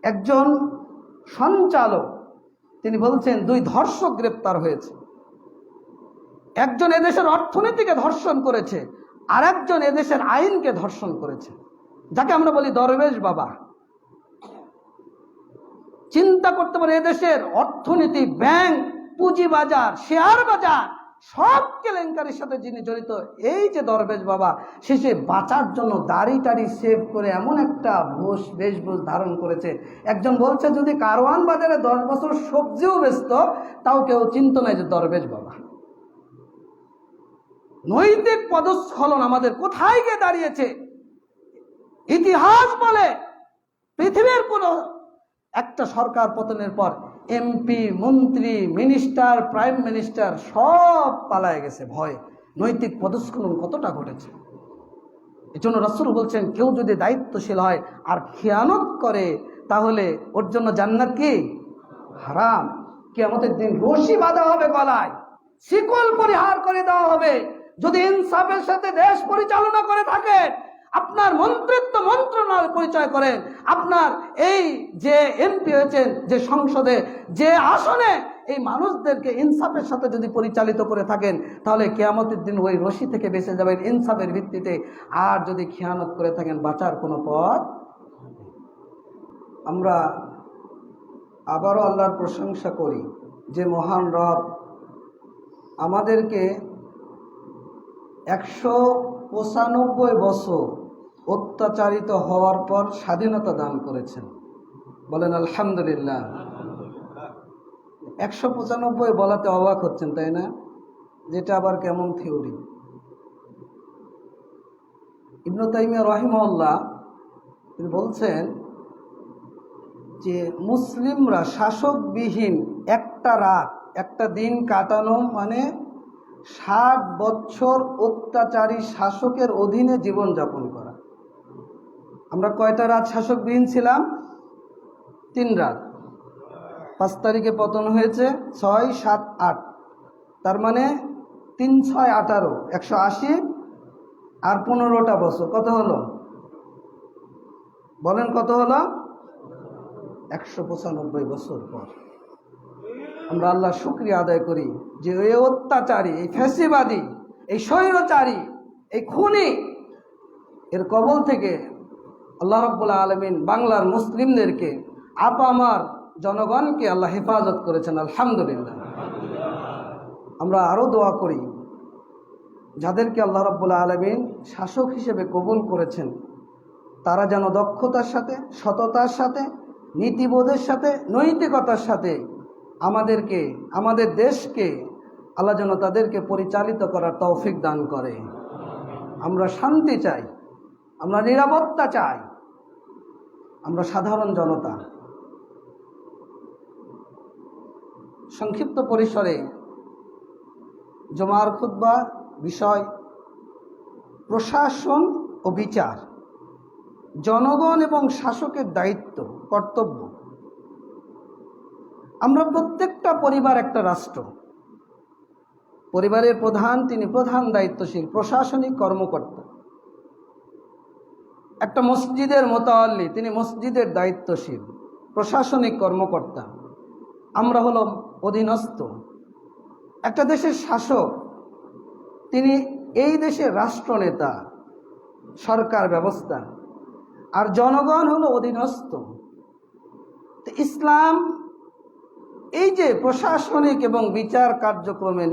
একজন সঞ্চালক তিনি বলছেন 2 ধর্ষক গ্রেপ্তার হয়েছে। একজন এদেশের অর্থনীতিকে ধর্ষণ করেছে, আর একজন এদেশের আইনকে ধর্ষণ করেছে, যাকে আমরা বলি দরবেশ বাবা। চিন্তা করতে পারে, এদেশের অর্থনীতি, ব্যাংক, পুঁজিবাজার, শেয়ার বাজার সব কেলেঙ্কারির সাথে যিনি জড়িত, এই যে দরবেশ বাবা, শেষে বাঁচার জন্য দাড়ি টাড়ি সেভ করে এমন একটা বেশভূষ ধারণ করেছে। একজন বলছে যদি কারওয়ান বাজারে 10 বছর সবজিও বেচত তাও কেউ চিন্তা নাই যে দরবেশ বাবা। নৈতিক পদস্খলন আমাদের কোথায় গিয়ে দাঁড়িয়েছে? ইতিহাস বলে পৃথিবীর কোন একটা সরকার পতনের পর এমপি, মন্ত্রী, মিনিস্টার, প্রাইম মিনিস্টার সব পালায় গেছে ভয়ে। নৈতিক পদস্খলন কতটা ঘটেছে। এজন্য রাসূল বলছেন, কেউ যদি দায়িত্বশীল হয় আর খেয়ানত করে তাহলে ওর জন্য জান্নাত কি হারাম। কিয়ামতের দিন রশি বাঁধা হবে গলায়, শিকল পরিহার করে দেওয়া হবে। যদি ইনসাফের সাথে দেশ পরিচালনা করে থাকে, আপনার মন্ত্রিত্ব মন্ত্রণালয় পরিচয় করেন, আপনার এই যে এমপি হয়েছেন, যে সংসদে, যে আসনে, এই মানুষদেরকে ইনসাফের সাথে যদি পরিচালিত করে থাকেন, তাহলে কিয়ামতের দিন ওই রশি থেকে বেঁচে যাবেন ইনসাফের ভিত্তিতে। আর যদি খেয়ানত করে থাকেন, বাঁচার কোনো পথ। আমরা আবারও আল্লাহর প্রশংসা করি যে মহান রব আমাদেরকে 195 বছর অত্যাচারিত হওয়ার পর স্বাধীনতা দান করেছেন। বলেন আলহামদুলিল্লাহ। 195 বলাতে অবাক হচ্ছেন, তাই না? যেটা আবার কেমন থিওরি। ইবনে তাইমিয়া রাহিমাহুল্লাহ তিনি বলছেন যে মুসলিমরা শাসকবিহীন একটা রাত, একটা দিন কাটানো মানে 60 বছর অত্যাচারী শাসকের অধীনে জীবনযাপন করা। আমরা কয়টা রাত শাসকবিহীন ছিলাম? 3 রাত। 5 তারিখে পতন হয়েছে, 6, 7, 8, তার মানে 3, 6, 18, 180 আর 15টা বছর। কত হলো? বলেন কত হলো? 195 বছর পর আমরা আল্লাহ শুকরিয়া আদায় করি যে এই অত্যাচারী, এই ফ্যাসিবাদী, এই স্বৈরচারী, এই খুনি এর কবল থেকে আল্লাহ রাব্বুল আলামিন বাংলার মুসলিমদেরকে, আপামার জনগণকে আল্লাহ হেফাজত করেছেন। আলহামদুলিল্লাহ। আমরা আরও দোয়া করি যাদেরকে আল্লাহ রাব্বুল আলামিন শাসক হিসেবে কবুল করেছেন, তারা যেন দক্ষতার সাথে, সততার সাথে, নীতিবোধের সাথে, নৈতিকতার সাথে আমাদেরকে, আমাদের দেশকে আল্লাহ যেন তাদেরকে পরিচালিত করার তৌফিক দান করে। আমরা শান্তি চাই, আমরা নিরাপত্তা চাই, আমরা সাধারণ জনতা। সংক্ষিপ্ত পরিসরে জুমার খুতবা বিষয় প্রশাসন ও বিচার, জনগণ এবং শাসকের দায়িত্ব, কর্তব্য। আমরা প্রত্যেকটা পরিবার একটা রাষ্ট্র। পরিবারের প্রধান, তিনি প্রধান দায়িত্বশীল প্রশাসনিক কর্মকর্তা। একটা মসজিদের মুতাওয়াল্লি, তিনি মসজিদের দায়িত্বশীল প্রশাসনিক কর্মকর্তা। আমরা হলো অধীনস্থ। একটা দেশের শাসক, তিনি এই দেশের রাষ্ট্রনেতা, সরকার ব্যবস্থা, আর জনগণ হলো অধীনস্থ। ইসলাম এই যে প্রশাসনিক এবং বিচার কার্যক্রমে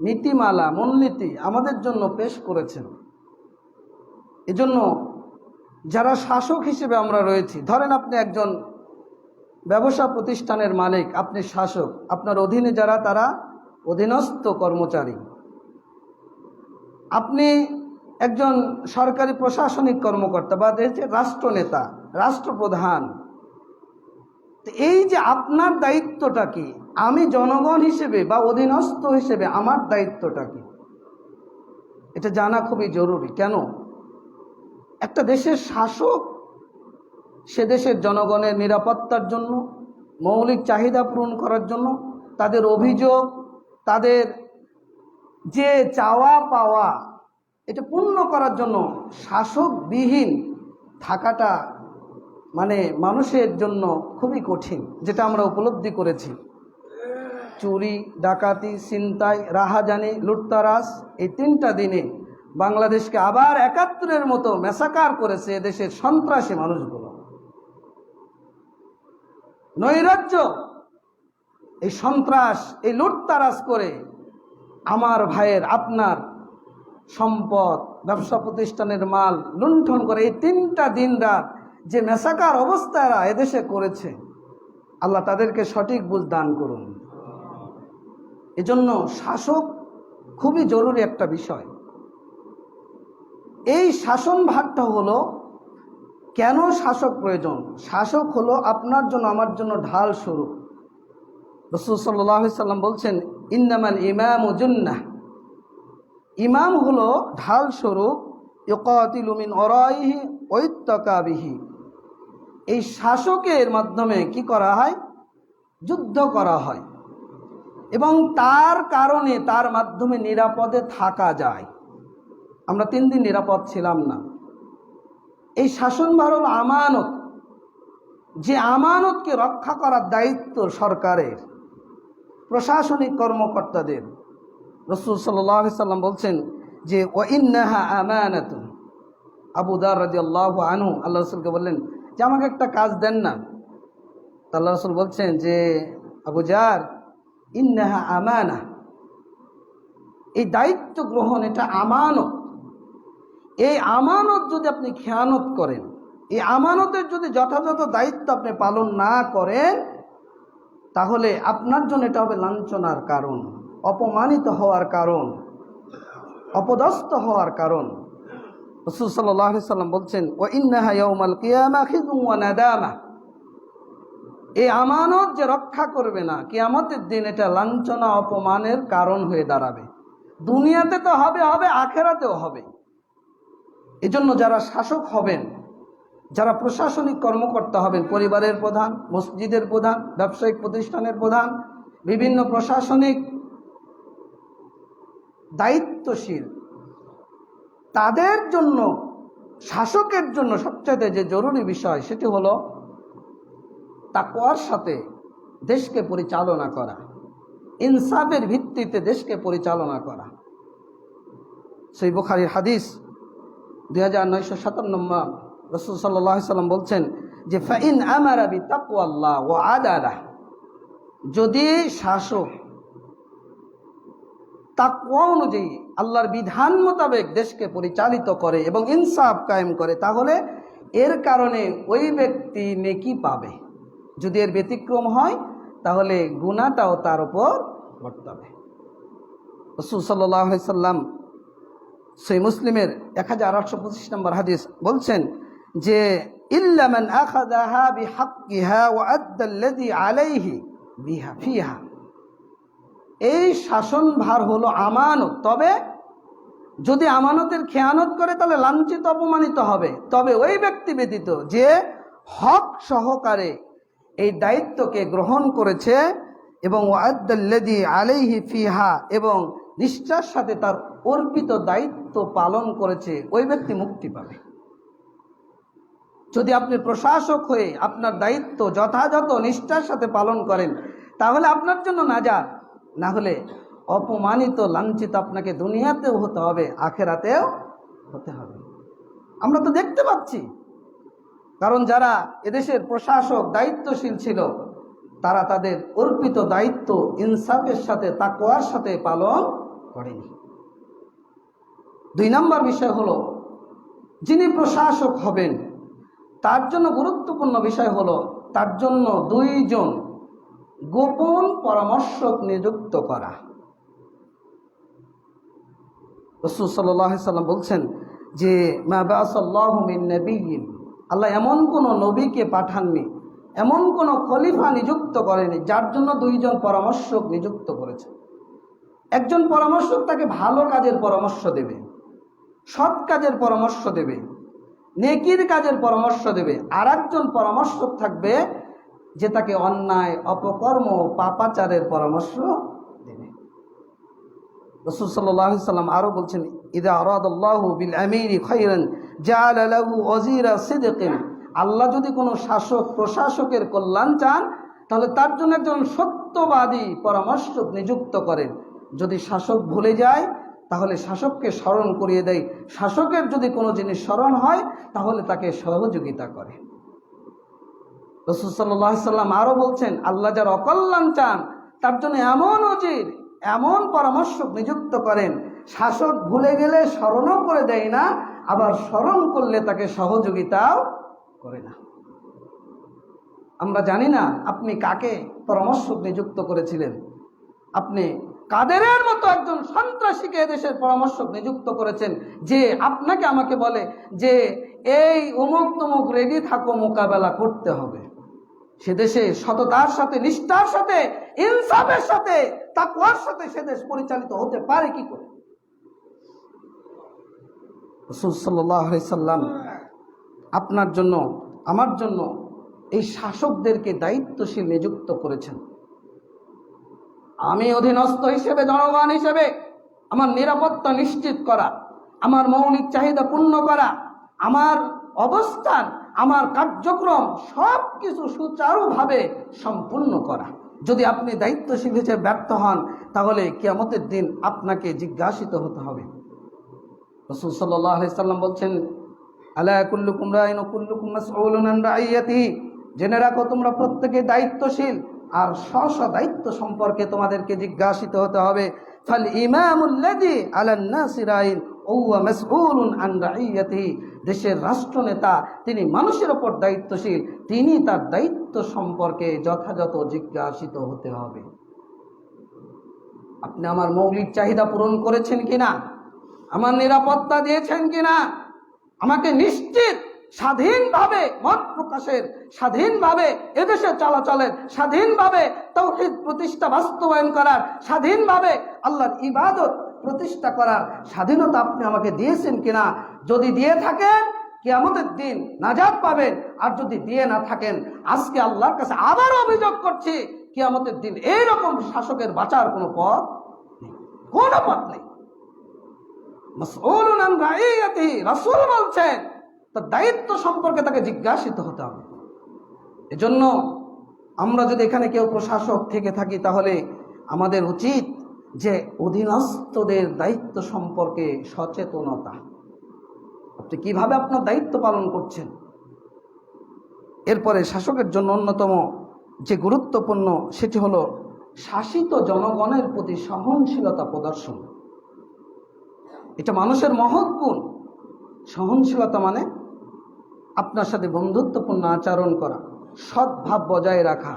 নীতিমালা, মূলনীতি আমাদের জন্য পেশ করেছেন। এজন্য যারা শাসক হিসেবে আমরা রয়েছি, ধরেন আপনি একজন ব্যবসা প্রতিষ্ঠানের মালিক, আপনি শাসক, আপনার অধীনে যারা, তারা অধীনস্থ কর্মচারী। আপনি একজন সরকারি প্রশাসনিক কর্মকর্তা বা দেশের রাষ্ট্রনেতা, রাষ্ট্রপ্রধান। এই যে আপনার দায়িত্বটা কি, আমি জনগণ হিসেবে বা অধীনস্থ হিসেবে আমার দায়িত্বটা কি, এটা জানা খুবই জরুরি। কেন? একটা দেশের শাসক সে দেশের জনগণের নিরাপত্তার জন্য, মৌলিক চাহিদা পূরণ করার জন্য, তাদের অভিযোগ, তাদের যে চাওয়া পাওয়া, এটা পূর্ণ করার জন্য শাসকবিহীন থাকাটা মানে মানুষের জন্য খুবই কঠিন, যেটা আমরা উপলব্ধি করেছি। চুরি, ডাকাতি, ছিনতাই, রাহাজানি, লুটতারাজ, এই 3টা দিনে বাংলাদেশকে আবার 71-এর মতো মেসাকার করেছে এদেশের সন্ত্রাসী মানুষগুলো। নৈরাজ্য, এই সন্ত্রাস, এই লুটতারাজ করে আমার ভাইয়ের, আপনার সম্পদ, ব্যবসা প্রতিষ্ঠানের মাল লুণ্ঠন করে এই 3টা দিন রাত যে মেসাকার অবস্থা এরা এদেশে করেছে, আল্লাহ তাদেরকে সঠিক বুঝ দান করুন। এজন্য শাসক খুবই জরুরি একটা বিষয়। এই শাসন ভাগটা হলো, কেন শাসক প্রয়োজন? শাসক হলো আপনার জন্য, আমার জন্য ঢাল স্বরূপ। রাসূল সাল্লাল্লাহু আলাইহি সাল্লাম বলছেন, ইন্নামাল ইমামু জুন্নাহ, ইমাম হলো ঢাল স্বরূপ, ইউকাতিলু মিন ওরাইহি ওয়া ইত্তাকা বিহি। এই শাসকের মাধ্যমে কি করা হয়? যুদ্ধ করা হয়, এবং তার কারণে, তার মাধ্যমে নিরাপদে থাকা যায়। আমরা 3 দিন নিরাপদ ছিলাম না। এই শাসনভার হলো আমানত, যে আমানতকে রক্ষা করার দায়িত্ব সরকারের, প্রশাসনিক কর্মকর্তাদের। রাসূল সাল্লাল্লাহু আলাইহি সাল্লাম বলছেন যে ওয়া ইন্নাহা আমানাতুন। আবু দার রাদিয়াল্লাহু আনহু আল্লাহ রাসূলকে বললেন যে আমাকে একটা কাজ দেন না। আল্লাহ রাসূল বলছেন যে আবু জার, ইন্নাহা আমানা, এই দায়িত্ব গ্রহণ, এটা আমানত। এই আমানত যদি আপনি খেয়ানত করেন, এই আমানতের যদি যথাযথ দায়িত্ব আপনি পালন না করেন, তাহলে আপনার জন্য এটা হবে লাঞ্ছনার কারণ, অপমানিত হওয়ার কারণ, অপদস্থ হওয়ার কারণ। রাসূল সাল্লাল্লাহু আলাইহি সাল্লাম বলছেন ওয়া ইন্নাহা ইয়াউমাল কিয়ামা খিযুন ওয়া নাদামা, এই আমানত যে রক্ষা করবে না, কিয়ামতের দিন এটা লাঞ্ছনা, অপমানের কারণ হয়ে দাঁড়াবে। দুনিয়াতে তো হবে, আখিরাতেও হবে। এজন্য যারা শাসক হবেন, যারা প্রশাসনিক কর্মকর্তা হবেন, পরিবারের প্রধান, মসজিদের প্রধান, ব্যবসায়িক প্রতিষ্ঠানের প্রধান, বিভিন্ন প্রশাসনিক দায়িত্বশীল, তাদের জন্য, শাসকের জন্য সবচেয়ে যে জরুরি বিষয় সেটি হলো তাকওয়ার সাথে দেশকে পরিচালনা করা, ইনসাফের ভিত্তিতে দেশকে পরিচালনা করা। সহিহ বুখারীর হাদিস 2957 নম্বর, রাসূল সাল্লাল্লাহু আলাইহি সাল্লাম বলছেন যে ফাইন আমারা বিতাকওয়াল্লাহ ওয়া আদালাহ, যদি শাসক তাকওয়া অনুযায়ী আল্লাহর বিধান মোতাবেক দেশকে পরিচালিত করে এবং ইনসাফ কায়েম করে, তাহলে এর কারণে ওই ব্যক্তি নেকি পাবে। যদি এর ব্যতিক্রম হয়, তাহলে গুনাহটাও তার উপর বর্তাবে। রাসূল সাল্লাল্লাহু আলাইহি সাল্লাম সহিহ মুসলিমের 1825 নম্বর হাদিস বলছেন যে ইল্লা মান আখাযাহা বিহাক্কিহা ওয়া আদ্দা আল্লাযী আলাইহি বিহা ফিহা, এই শাসনভার হলো আমানত। তবে যদি আমানতের খেয়ানত করে তাহলে লাঞ্ছিত, অপমানিত হবে। তবে ওই ব্যক্তি ব্যতীত যে হক সহকারে এই দায়িত্বকে গ্রহণ করেছে এবং ওয়াদ্দাল্লাযী আলাইহি ফিহা, এবং নিষ্ঠার সাথে তার অর্পিত দায়িত্ব পালন করেছে, ওই ব্যক্তি মুক্তি পাবে। যদি আপনি প্রশাসক হয়ে আপনার দায়িত্ব যথাযথ নিষ্ঠার সাথে পালন করেন, তাহলে আপনার জন্য নাজাত। না হলে অপমানিত, লাঞ্ছিত আপনাকে দুনিয়াতেও হতে হবে, আখেরাতেও হতে হবে। আমরা তো দেখতে পাচ্ছি, কারণ যারা এদেশের প্রশাসক, দায়িত্বশীল ছিল, তারা তাদের অর্পিত দায়িত্ব ইনসাফের সাথে, তাকওয়ার সাথে পালন করেনি। 2 নম্বর বিষয় হলো, যিনি প্রশাসক হবেন তার জন্য গুরুত্বপূর্ণ বিষয় হলো তার জন্য 2 জন গোপন পরামর্শক নিযুক্ত করা। রাসূল সাল্লাল্লাহু আলাইহি সাল্লাম বলছেন যে মা বা'সাল্লাহু মিন নাবিয়্যিন, আল্লাহ এমন কোন নবীকে পাঠাননি, এমন কোন খলিফা নিযুক্ত করেনি যার জন্য 2 জন পরামর্শক নিযুক্ত করেছে। একজন পরামর্শক তাকে ভালো কাজের পরামর্শ দেবে, সৎ কাজের পরামর্শ দেবে, নেকির কাজের পরামর্শ দেবে। আর একজন পরামর্শক থাকবে যে তাকে অন্যায়, অপকর্ম, পাপাচারের পরামর্শ দেবে। রাসূল সাল্লাল্লাহু আলাইহি সাল্লাম আরো বলছেন ইযা আরাদাল্লাহু বিল আমিরি খায়রান জাআলা লাহু ওয়াজিরা সিদকিন আল্লাহ যদি কোনো শাসক প্রশাসকের কল্যাণ চান তাহলে তার জন্য একজন সত্যবাদী পরামর্শক নিযুক্ত করেন। যদি শাসক ভুলে যায় তাহলে শাসককে স্মরণ করিয়ে দেয়, শাসকের যদি কোনো জিনিস স্মরণ হয় তাহলে তাকে সহযোগিতা করে। রাসূল সাল্লাল্লাহু আলাইহি সাল্লাম আরো বলছেন, আল্লাহ যার অকল্যাণ চান তার জন্য এমন উজির, এমন পরামর্শক নিযুক্ত করেন, শাসক ভুলে গেলে স্মরণও করে দেয় না, আবার স্মরণ করলে তাকে সহযোগিতাও করে না। আমরা জানি না আপনি কাকে পরামর্শক নিযুক্ত করেছিলেন। আপনি কাদেরের মতো একজন সন্ত্রাসীকে দেশের পরামর্শক নিযুক্ত করেছেন, যে আপনাকে আমাকে বলে যে এই অমুক তমুক রেডি থাকো, মোকাবেলা করতে হবে। সে দেশে সততার সাথে, নিষ্ঠার সাথে, ইনসাফের সাথে, তাকওয়ার সাথে সে দেশ পরিচালিত হতে পারে কি করে? রাসূল সাল্লাল্লাহু আলাইহি সাল্লাম আপনার জন্য, আমার জন্য এই শাসকদেরকে দায়িত্বশীল নিযুক্ত করেছেন। আমি অধীনস্থ হিসেবে, জনগণ হিসেবে আমার নিরাপত্তা নিশ্চিত করা, আমার মৌলিক চাহিদা পূর্ণ করা, আমার অবস্থান, আমার কার্যক্রম সব কিছু সুচারুভাবে সম্পূর্ণ করা। যদি আপনি দায়িত্বশীল হিসেবে ব্যর্থ হন তাহলে কিয়ামতের দিন আপনাকে জিজ্ঞাসিত হতে হবে। রাসূল সাল্লাল্লাহু আলাইহি সাল্লাম বলছেন, আলা কুল্লুকুম রাইন ওয়া কুল্লুকুম মাসউলুন আন রাইয়াতিহি, জেনে রাখো তোমরা প্রত্যেকে দায়িত্বশীল আর স্ব দায়িত্ব সম্পর্কে তোমাদেরকে জিজ্ঞাসিত হতে হবে। ফাল ইমামুল্লাযী আলান নাসি রাইন ওয়া হুয়া মাসউলুন আন রাইয়াতিহি, দেশের রাষ্ট্রনেতা তিনি মানুষের উপর দায়িত্বশীল, তিনি তার দায়িত্ব সম্পর্কে যথাযথ জিজ্ঞাসিত হতে হবে। আপনি আমার মৌলিক চাহিদা পূরণ করেছেন কিনা? আমার নিরাপত্তা দিয়েছেন কিনা? আমাকে নিশ্চিত স্বাধীনভাবে মত প্রকাশের, স্বাধীনভাবে এদেশে চলাচলের, স্বাধীনভাবে তাওহীদ প্রতিষ্ঠা বাস্তবায়ন করার, স্বাধীনভাবে আল্লাহর ইবাদত প্রতিষ্ঠা করার স্বাধীনতা আপনি আমাকে দিয়েছেন কিনা? যদি দিয়ে থাকেন কিয়ামতের দিন নাজাত পাবেন, আর যদি দিয়ে না থাকেন আজকে আল্লাহর কাছে আবার অভিযোগ করছি, কিয়ামতের দিন এইরকম শাসকের বাঁচার কোনো পথ নেই, কোনো পথ নেই। মাসউলুন আন রাইয়াতিহি, রাসূল বলছেন তার দায়িত্ব সম্পর্কে তাকে জিজ্ঞাসিত হতে হবে। এজন্য আমরা যদি এখানে কেউ প্রশাসক থেকে থাকি তাহলে আমাদের উচিত যে অধীনস্থদের দায়িত্ব সম্পর্কে সচেতনতা। আপনি কিভাবে আপনার দায়িত্ব পালন করছেন? এরপরে শাসকের জন্য অন্যতম যে গুরুত্বপূর্ণ সেটি হলো শাসিত জনগণের প্রতি সহনশীলতা প্রদর্শন। এটা মানুষের মহৎ গুণ। সহনশীলতা মানে আপনার সাথে বন্ধুত্বপূর্ণ আচরণ করা, সদ্ভাব বজায় রাখা,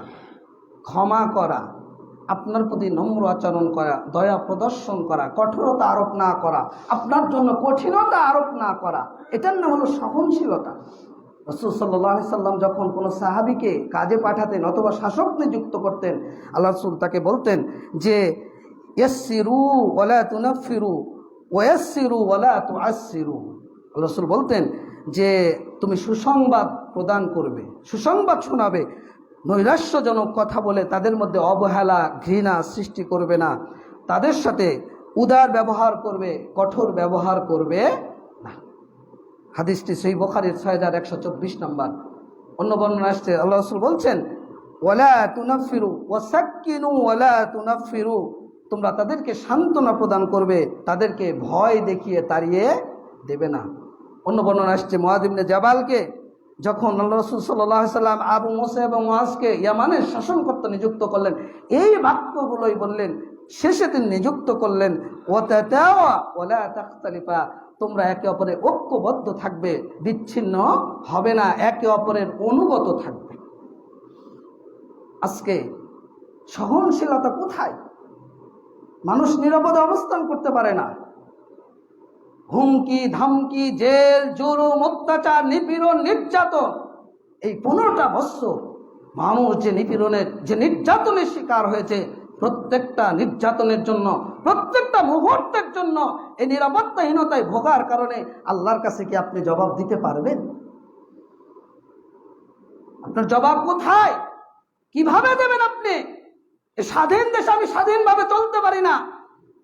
ক্ষমা করা, আপনার প্রতি নম্র আচরণ করা, দয়া প্রদর্শন করা, কঠোরতা আরোপ না করা, আপনার জন্য কঠিনতা আরোপ না করা, এটার নাম হলো সহনশীলতা। রাসূল সাল্লাল্লাহু আলাইহি সাল্লাম যখন কোনো সাহাবীকে কাজে পাঠাতেন অথবা শাসক নিযুক্ত করতেন, আল্লাহ রাসূল তাকে বলতেন যে ইয়াসসিরু ওয়ালা তুনাফিরু ওয়ায়াসসিরু ওয়ালা তুআসসিরু। আল্লাহ রাসূল বলতেন যে তুমি সুসংবাদ প্রদান করবে, সুসংবাদ শোনাবে, নৈরাশ্যজনক কথা বলে তাদের মধ্যে অবহেলা, ঘৃণা সৃষ্টি করবে না, তাদের সাথে উদার ব্যবহার করবে, কঠোর ব্যবহার করবে না। হাদিসটি সহিহ বুখারীর 6124 নম্বর। অন্য বর্ণনা আসছে আল্লাহ রাসূল বলছেন ওয়ালা তুনাফিরু ওয়াসাক্কিনু ওয়ালা তুনাফিরু, তোমরা তাদেরকে সান্ত্বনা প্রদান করবে, তাদেরকে ভয় দেখিয়ে তাড়িয়ে দেবে না। অন্য বর্ণনা আসছে মুআয ইবনে জাবালকে যখন আল্লাহ রাসূল সাল্লাল্লাহু আলাইহি সাল্লাম আবু মুসা এবং মুআজকে ইয়ামানের শাসনকর্তা নিযুক্ত করলেন, এই বাক্যগুলোই বললেন। শেষে তিনি নিযুক্ত করলেন ওয়াতাতাওয়া ওয়ালা তাখতালিফা, তোমরা একে অপরের ঐক্যবদ্ধ থাকবে, বিচ্ছিন্ন হবে না, একে অপরের অনুগত থাকবে। আজকে সহনশীলতা কোথায়? মানুষ নিরাপদে অবস্থান করতে পারে না। হুমকি ধামকি, জেল, জুলুম, অত্যাচার, নিপীড়ন, নির্যাতন, এই 15টা বছর মানুষ যে নিপীড়নের, যে নির্যাতনের শিকার হয়েছে, প্রত্যেকটা নির্যাতনের জন্য, প্রত্যেকটা মুহূর্তের জন্য এই নিরাপত্তাহীনতায় ভোগার কারণে আল্লাহর কাছে কি আপনি জবাব দিতে পারবেন? আপনার জবাব কোথায়? কিভাবে দেবেন আপনি? এই স্বাধীন দেশে আমি স্বাধীনভাবে চলতে পারি না,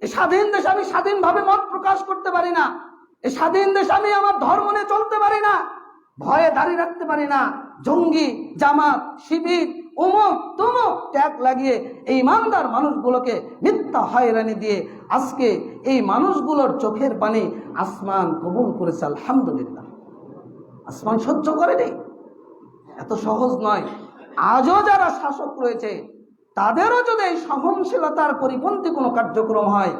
এই স্বাধীন দেশে আমি স্বাধীনভাবে মত প্রকাশ করতে পারি না, এই স্বাধীন দেশে আমি আমার ধর্ম নিয়ে চলতে পারি না, ভয়ে দাঁড়িয়ে রাখতে পারি না, জঙ্গি, জামাত, শিবির, অমুক তমুক ট্যাগ লাগিয়ে এই ইমানদার মানুষগুলোকে মিথ্যা হয়রানি দিয়ে আজকে এই মানুষগুলোর চোখের পানি আসমান কবুল করেছে। আলহামদুলিল্লাহ, আসমান সহ্য করেনি। এত সহজ নয়। আজও যারা শাসক রয়েছে তাদেরও যদি এই সহনশীলতার পরিপন্থী কোনো কার্যক্রম হয়,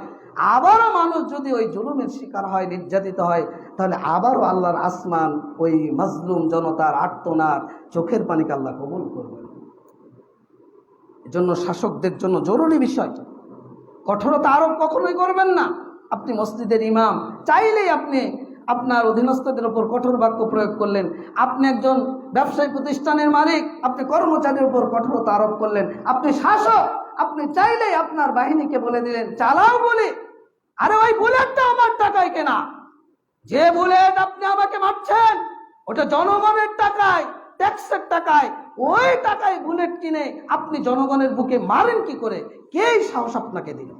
আবারও মানুষ যদি ওই জুলুমের শিকার হয়, নির্যাতিত হয়, তাহলে আবারও আল্লাহর আসমান ওই মাজলুম জনতার আর্তনাদ, চোখের পানিকে আল্লাহ কবুল করবেন। এজন্য শাসকদের জন্য জরুরি বিষয়, কঠোরতা আরোপ কখনোই করবেন না। আপনি মসজিদের ইমাম, চাইলেই আপনি আপনার অধীনস্থদের উপর কঠোর বাক্য প্রয়োগ করলেন। আপনি একজন ব্যবসায়ী প্রতিষ্ঠানের মালিক, আপনি কর্মচারীর উপর কঠোরতা আরোপ করলেন। আপনি শাসক, আপনি চাইলেই আপনার বাহিনীকে বলে দিলেন চালাও বলে, আরে ওই বুলেটটা আমার টাকায় কেনা, যে বুলেট আপনি আমাকে মারছেন ওটা জনগণের টাকায়, ট্যাক্সের টাকায়, ওই টাকায় বুলেট কিনে আপনি জনগণের বুকে মারেন কি করে? কে সাহস আপনাকে দিল?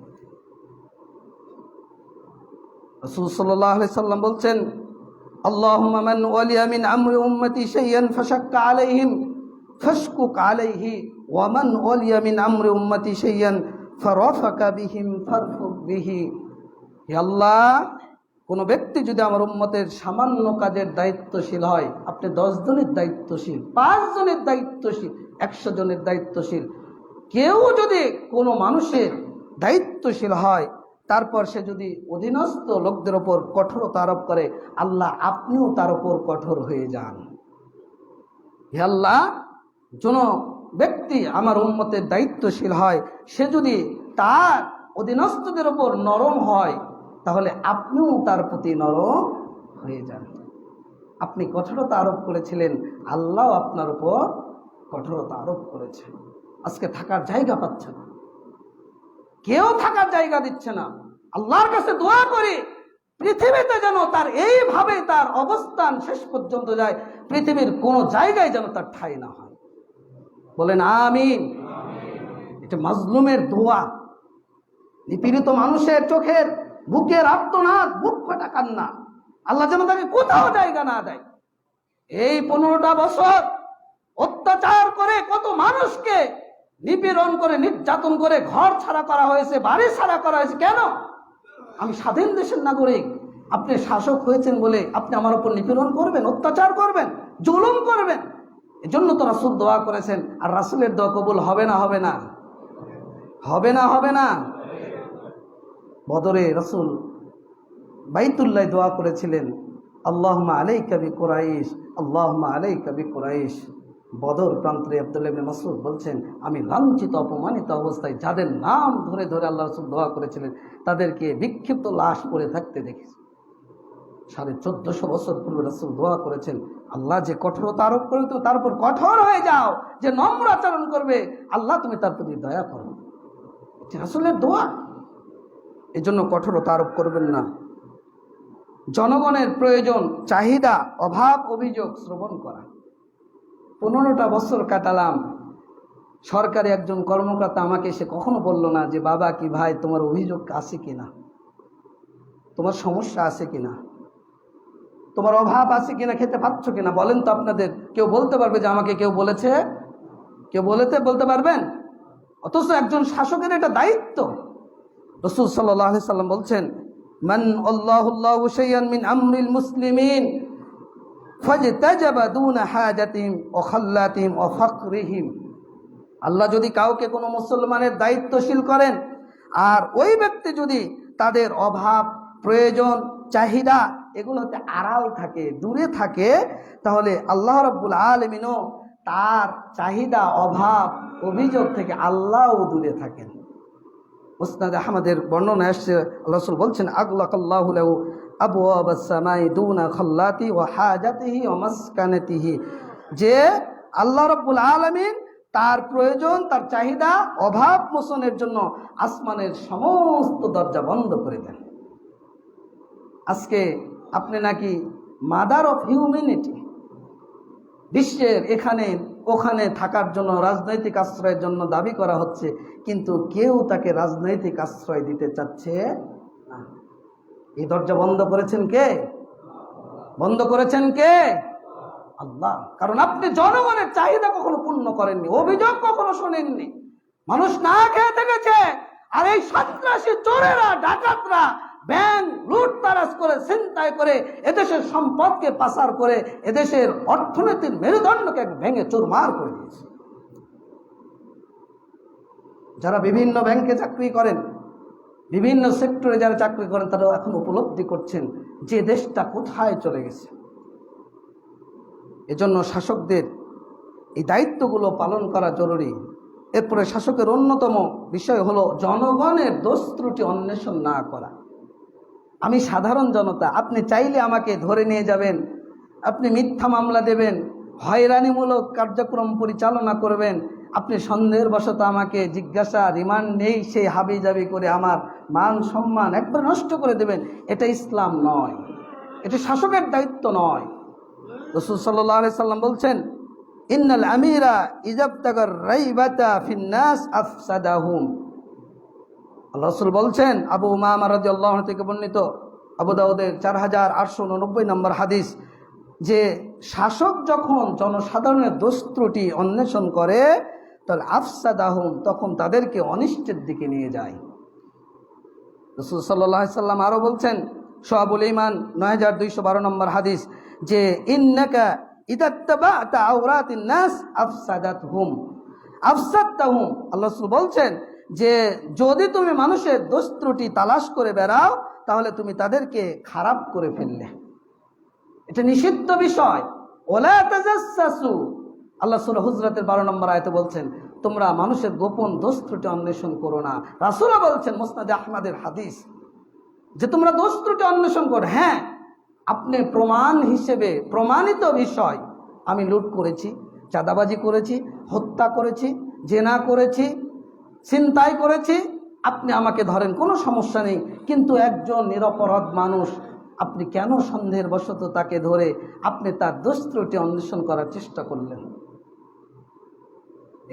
রাসূল সাল্লাল্লাহু আলাইহি সাল্লাম বলছেন, আল্লাহুম্মা মান ওয়ালিয়া মিন আমরি উম্মতি শাইয়ান ফাশাক্কা আলাইহিম ফাশকুক আলাইহি ওয়া মান ওয়ালিয়া মিন আমরি উম্মতি শাইয়ান ফারাফাকা বিহিম ফারফুক বিহি। হে আল্লাহ, কোনো ব্যক্তি যদি আমার উম্মতের সামান্য কাজের দায়িত্বশীল হয়, আপনি 10 জনের দায়িত্বশীল, 5 জনের দায়িত্বশীল, 100 জনের দায়িত্বশীল, কেউ যদি কোনো মানুষের দায়িত্বশীল হয়, তারপর সে যদি অধীনস্থ লোকদের ওপর কঠোরতা আরোপ করে, আল্লাহ আপনিও তার উপর কঠোর হয়ে যান। হে আল্লাহ, কোনো ব্যক্তি আমার উম্মতের দায়িত্বশীল হয়, সে যদি তার অধীনস্থদের ওপর নরম হয়, তাহলে আপনিও তার প্রতি নরম হয়ে যান। আপনি কঠোরতা আরোপ করেছিলেন, আল্লাহ আপনার উপর কঠোরতা আরোপ করেছেন। আজকে থাকার জায়গা পাচ্ছে না, কেউ থাকার জায়গা দিচ্ছে না। আল্লাহর কাছে দোয়া করি পৃথিবীতে যেন তার এইভাবে তার অবস্থান শেষ পর্যন্ত যায়, পৃথিবীর কোনো জায়গায় যেন তার ঠাঁই না হয়। বলেন আমিন। এটা মাজলুমের দোয়া, নিপীড়িত মানুষের চোখের বুকের আর্তনাদ, বুক ফাটা কান্না, আল্লাহ যেন তাকে কোথাও জায়গা না দেয়। এই 15টা বছর অত্যাচার করে কত মানুষকে নিপীড়ন করে, নির্যাতন করে ঘর ছাড়া করা হয়েছে, বাড়ি ছাড়া করা হয়েছে। কেন? আমি স্বাধীন দেশের নাগরিক, আপনি শাসক হয়েছেন বলে আপনি আমার উপর নিপীড়ন করবেন, অত্যাচার করবেন, জুলুম করবেন? এজন্য তো রাসূল দোয়া করেছেন। আর রাসূলের দোয়া কবুল হবে না? হবে না? হবে না? হবে না? বদরে রাসূল বাইতুল্লাহ দোয়া করেছিলেন, আল্লাহুম্মা আলাইকা বিকুরাইশ, আল্লাহুম্মা আলাইকা বিকুরাইশ। বদর প্রান্তরে আব্দুল্লাহ ইবনে মাসউদ বলছেন, আমি লাঞ্ছিত অপমানিত অবস্থায় যাদের নাম ধরে ধরে আল্লাহ রাসূল দোয়া করেছিলেন, তাদেরকে বিক্ষিপ্ত লাশ পড়ে থাকতে দেখেছি। 1450 বছর পূর্বে রাসূল দোয়া করেছেন, আল্লাহ যে কঠোরতা আরোপ করে তো তার উপর কঠোর হয়ে যাও, যে নম্র আচরণ করবে আল্লাহ তুমি তার প্রতি দয়া করো। এটা রাসূলের দোয়া। এজন্য কঠোরতা আরোপ করবেন না। জনগণের প্রয়োজন, চাহিদা, অভাব, অভিযোগ শ্রবণ করা। 15টা বছর কাটালাম, সরকারি একজন কর্মকর্তা আমাকে এসে কখনো বলল না যে বাবা কি ভাই তোমার অভিযোগ আছে কিনা, তোমার সমস্যা আছে কিনা, তোমার অভাব আছে কিনা, খেতে পাচ্ছ কিনা। বলেন তো আপনাদের কেউ বলতে পারবে যে আমাকে কেউ বলেছে? কেউ বলতে পারবেন? অথচ একজন শাসকের এটা দায়িত্ব। রাসূল সাল্লাল্লাহু আলাইহি সাল্লাম বলছেন, মান আল্লাহু শাইআন মিন আমরিল মুসলিমিন ফাজতাজাবা দুনা হাজাতিহিম ওয়া খাল্লাতিহিম ওয়া ফাকরিহিম। আল্লাহ যদি কাউকে কোনো মুসলমানের দায়িত্বশীল করেন, আর ওই ব্যক্তি যদি তাদের অভাব, প্রয়োজন, চাহিদা এগুলোতে আড়াল থাকে, দূরে থাকে, তাহলে আল্লাহ রাব্বুল আলামিনও তার চাহিদা, অভাব, অভিযোগ থেকে আল্লাহও দূরে থাকেন। মুসনাদ আহমদের বর্ণনা আসছে, আল্লাহ রাসূল বলছেন, আগলাকাল্লাহু লাহু আবওয়াবাস সামাই দুনা খাল্লাতি ওয়া হাজাতিহি ওয়া মাসকানাতিহি, যে আল্লাহ রাব্বুল আলামিন তার প্রয়োজন, তার চাহিদা, অভাব মোচনের জন্য আসমানের সমস্ত দরজা বন্ধ করে দেন। আজকে আপনি নাকি মাদার অফ হিউম্যানিটি, বিশ্বের এখানে ওখানে থাকার জন্য, রাজনৈতিক আশ্রয়ের জন্য দাবি করা হচ্ছে, কিন্তু কেউ তাকে রাজনৈতিক আশ্রয় দিতে চাচ্ছে না। এই দরজা বন্ধ করেছেন কে? বন্ধ করেছেন কে? আল্লাহ। কারণ আপনি জনগণের চাহিদা কখনো পূর্ণ করেননি, অভিযোগ কখনো শোনেননি। মানুষ না খেয়ে থেকেছে, আর এই সন্ত্রাসী চোরেরা, ডাকাতরা ব্যাংক লুটতারাজ করে, ছিনতাই করে, এদেশের সম্পদকে পাচার করে এদেশের অর্থনীতির মেরুদণ্ডকে ভেঙে চুরমার করে দিয়েছে। যারা বিভিন্ন ব্যাংকে চাকরি করেন, বিভিন্ন সেক্টরে যারা চাকরি করেন, তারা এখন উপলব্ধি করছেন যে দেশটা কোথায় চলে গেছে। এজন্য শাসকদের এই দায়িত্বগুলো পালন করা জরুরি। এরপরে শাসকের অন্যতম বিষয় হলো জনগণের দোষ ত্রুটি অন্বেষণ না করা। আমি সাধারণ জনতা, আপনি চাইলে আমাকে ধরে নিয়ে যাবেন, আপনি মিথ্যা মামলা দেবেন, হয়রানিমূলক কার্যক্রম পরিচালনা করবেন, আপনি সন্দেহের বশত আমাকে জিজ্ঞাসা, রিমান্ড নেই সেই হাবি জাবি করে আমার মান সম্মান একবার নষ্ট করে দেবেন। এটা ইসলাম নয়, এটা শাসকের দায়িত্ব নয়। রাসূল সাল্লাল্লাহু আলাইহি সাল্লাম বলছেন, ইন্নাল আমিরা ইজাবতাগার রাইবাতা ফিন্নাস আফসাদাহুম। আল্লাহ রাসূল বলছেন, আবু উমামা রাদিয়াল্লাহু আনহু থেকে বর্ণিত, আবু দাউদের 4889 নম্বর হাদিস, যে শাসক যখন জনসাধারণের দোষ ত্রুটি অন্বেষণ করে, তাহলে আফসাদাহুম, তখন তাদেরকে অনিষ্টের দিকে নিয়ে যায়। রাসূল সাল্লাল্লাহু আলাইহি সাল্লাম আরো বলছেন, শুআবুল ঈমান 9212 নম্বর হাদিস, যে ইন্নাকা ইদাত্তাবা'তা আওরাতিন নাস আফসাদাতহুম আফসাদতাহুম। আল্লাহ রাসূল বলছেন যে যদি তুমি মানুষের দোষ ত্রুটি তালাশ করে বেড়াও, তাহলে তুমি তাদেরকে খারাপ করে ফেললে। এটা নিষিদ্ধ বিষয়। ওয়ালা তাজাসসু, আল্লাহ সূরা হুজরাতের 12 নম্বর আয়াতে বলছেন, তোমরা মানুষের গোপন দোষ ত্রুটি অন্বেষণ করো না। রাসূলও বলছেন, মুসনাদে আহমদের হাদিস, যে তোমরা দোষ ত্রুটি অন্বেষণ করো। হ্যাঁ, আপনি প্রমাণ হিসেবে প্রমাণিত বিষয়, আমি লুট করেছি, চাঁদাবাজি করেছি, হত্যা করেছি, জেনা করেছি, ছিনতাই করেছি, আপনি আমাকে ধরেন, কোনো সমস্যা নেই। কিন্তু একজন নিরপরাধ মানুষ, আপনি কেন সন্দেহের বশত তাকে ধরে আপনি তার দোষ ত্রুটি অন্বেষণ করার চেষ্টা করলেন?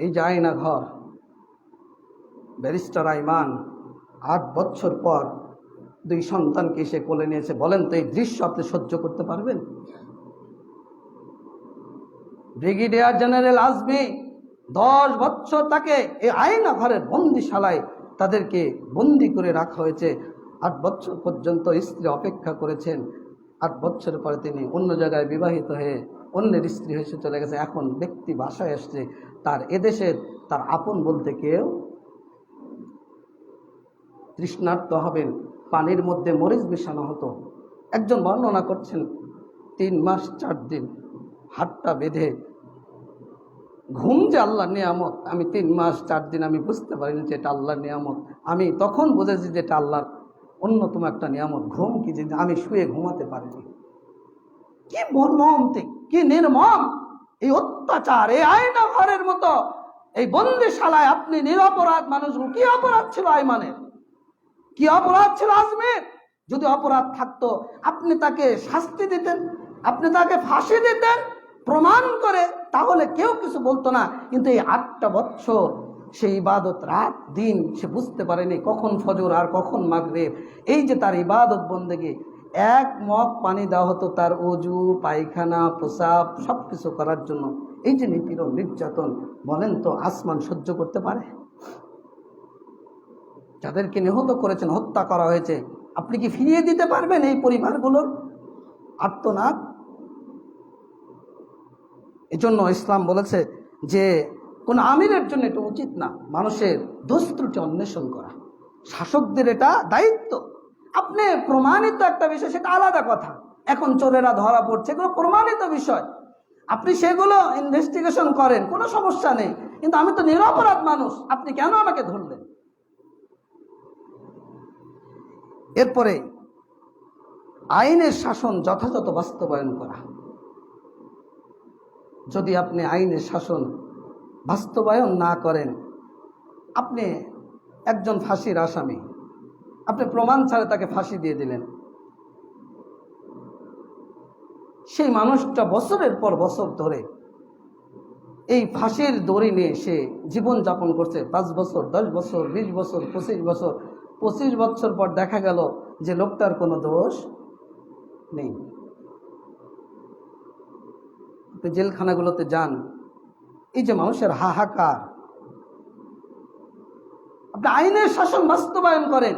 এই যে আয়না ঘর, ব্যারিস্টার আইমান 8 বছর পর 2 সন্তানকে সে কোলে নিয়েছে। বলেন তো এই দৃশ্য আপনি সহ্য করতে পারবেন? ব্রিগেডিয়ার জেনারেল আজমি 10 বছর তাকে এই আয়না ঘরের বন্দিশালায় তাদেরকে বন্দি করে রাখা হয়েছে। 8 বছর পর্যন্ত স্ত্রী অপেক্ষা করেছেন। 8 বছর পরে তিনি অন্য জায়গায় বিবাহিত হয়ে অন্যের স্ত্রী হয়ে চলে গেছে। এখন ব্যক্তি বাসায় আসছে, তার এদেশে তার আপন বলতে কেউ। তৃষ্ণার্ত হবেন, পানির মধ্যে মরিচ মিশানো হতো। একজন বর্ণনা করছেন, 3 মাস 4 দিন হাতটা বেঁধে, ঘুম যে আল্লাহর নিয়ামত, আমি 3 মাস 4 দিন আমি বুঝতে পারিনি যে এটা আল্লাহর নিয়ামত। আমি তখন বুঝেছি যে এটা আল্লাহর অন্যতম একটা নিয়ামত। ঘুম কি, যে আমি শুয়ে ঘুমাতে পারিনি। কি মর্মান্তিক, কি নির্মম এই অত্যাচার! এই আয়না ঘরের মতো এই বন্দিশালায় আপনি নিরপরাধ মানুষগুলো, কি অপরাধ ছিল আইমানের, কি অপরাধ ছিল আজমের? যদি অপরাধ থাকতো আপনি তাকে শাস্তি দিতেন, আপনি তাকে ফাঁসি দিতেন প্রমাণ করে, তাহলে কেউ কিছু বলতো না। কিন্তু এই 8টা বছর সে ইবাদত, রাত দিন সে বুঝতে পারেনি কখন ফজর আর কখন মাগরিব। এই যে তার ইবাদত বন্দেগী, 1 মগ পানি দেওয়া হতো তার ওযু, পায়খানা, প্রসাব সব কিছু করার জন্য। এই যে নিপীড়ন, নির্যাতন, বলেন তো আসমান সহ্য করতে পারে? যাদেরকে নিহত করেছেন, হত্যা করা হয়েছে, আপনি কি ফিরিয়ে দিতে পারবেন এই পরিবারগুলোর আর্তনাদ? এজন্য ইসলাম বলেছে যে কোন আমিরের জন্য এটা উচিত না মানুষের দোষ ত্রুটি অন্বেষণ করা। শাসকদের এটা দায়িত্ব। আপনি প্রমাণিত একটা বিষয়, সেটা আলাদা কথা। এখন চোরেরা ধরা পড়ছে, এগুলো প্রমাণিত বিষয়, আপনি সেগুলো ইনভেস্টিগেশন করেন, কোনো সমস্যা নেই। কিন্তু আমি তো নিরপরাধ মানুষ, আপনি কেন আমাকে ধরলেন? এরপরে আইনের শাসন যথাযথ বাস্তবায়ন করা। যদি আপনি আইনের শাসন বাস্তবায়ন না করেন, আপনি একজন ফাঁসির আসামি, আপনি প্রমাণ ছাড়া তাকে ফাঁসি দিয়ে দিলেন, সেই মানুষটা বছরের পর বছর ধরে এই ফাঁসির দড়ি নিয়ে সে জীবন যাপন করছে। 5 বছর, 10 বছর, 20 বছর, 25 বছর। 25 বছর পর দেখা গেল যে লোকটার কোনো দোষ নেই। জেলখানাগুলোতে যান, এই যে মানুষের হাহাকার, আপনি আইনের শাসন বাস্তবায়ন করেন।